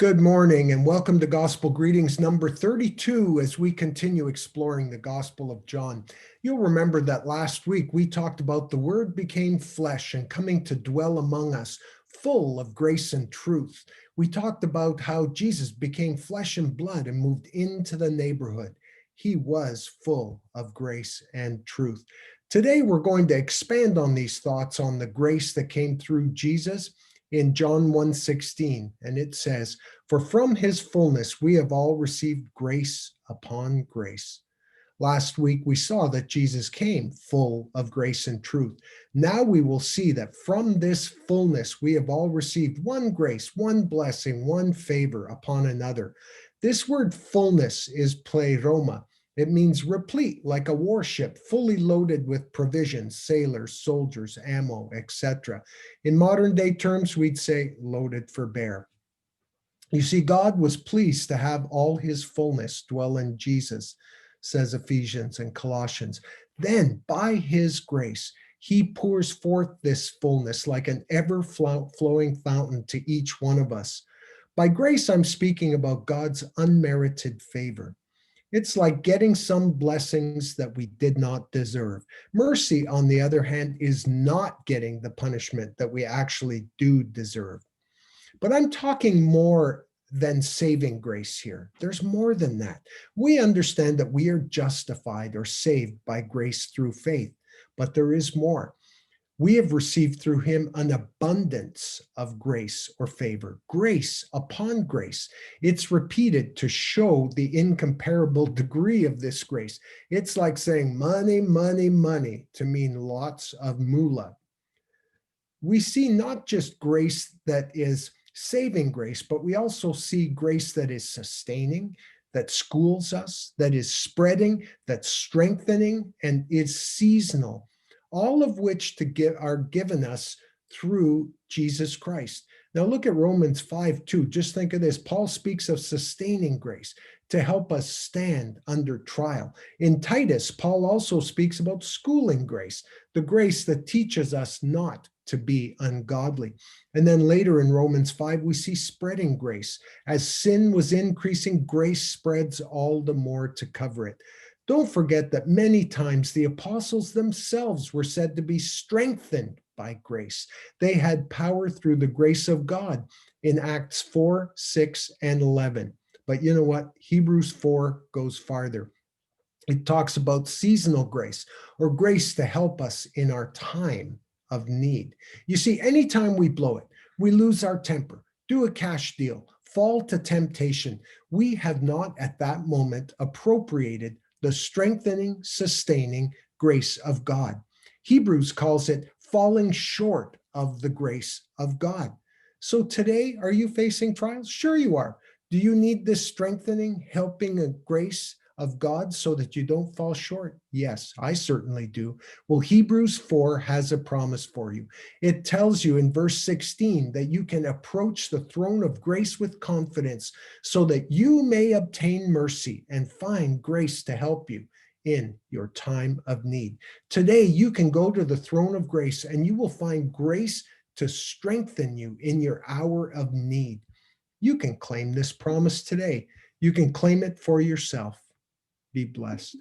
Good morning and welcome to Gospel Greetings number 32 as we continue exploring the Gospel of John. You'll remember that last week we talked about the Word became flesh and coming to dwell among us, full of grace and truth. We talked about how Jesus became flesh and blood and moved into the neighborhood. He was full of grace and truth. Today we're going to expand on these thoughts on the grace that came through Jesus in John 1:16, and it says, "For from his fullness we have all received grace upon grace." Last week we saw that Jesus came full of grace and truth. Now we will see that from this fullness we have all received one grace, one blessing, one favor upon another. This word fullness is pleroma. It means replete, like a warship, fully loaded with provisions, sailors, soldiers, ammo, etc. In modern day terms, we'd say loaded for bear. You see, God was pleased to have all his fullness dwell in Jesus, says Ephesians and Colossians. Then, by his grace, he pours forth this fullness like an ever-flowing fountain to each one of us. By grace, I'm speaking about God's unmerited favor. It's like getting some blessings that we did not deserve. Mercy, on the other hand, is not getting the punishment that we actually do deserve. But I'm talking more than saving grace here. There's more than that. We understand that we are justified or saved by grace through faith, but there is more. We have received through him an abundance of grace or favor, grace upon grace. It's repeated to show the incomparable degree of this grace. It's like saying money, money, money to mean lots of moolah. We see not just grace that is saving grace, but we also see grace that is sustaining, that schools us, that is spreading, that's strengthening, and is seasonal. All of which are given us through Jesus Christ. Now look at Romans 5:2. Just think of this. Paul speaks of sustaining grace to help us stand under trial. In Titus, Paul also speaks about schooling grace, the grace that teaches us not to be ungodly. And then later in Romans 5, we see spreading grace. As sin was increasing, grace spreads all the more to cover it. Don't forget that many times the apostles themselves were said to be strengthened by grace. They had power through the grace of God in Acts 4, 6, and 11. But you know what? Hebrews 4 goes farther. It talks about seasonal grace or grace to help us in our time of need. You see, anytime we blow it, we lose our temper, do a cash deal, fall to temptation, we have not at that moment appropriated the strengthening, sustaining grace of God. Hebrews calls it falling short of the grace of God. So today, are you facing trials? Sure you are. Do you need this strengthening, helping grace of God so that you don't fall short? Yes, I certainly do. Well, Hebrews 4 has a promise for you. It tells you in verse 16 that you can approach the throne of grace with confidence so that you may obtain mercy and find grace to help you in your time of need. Today, you can go to the throne of grace and you will find grace to strengthen you in your hour of need. You can claim this promise today. You can claim it for yourself. Be blessed.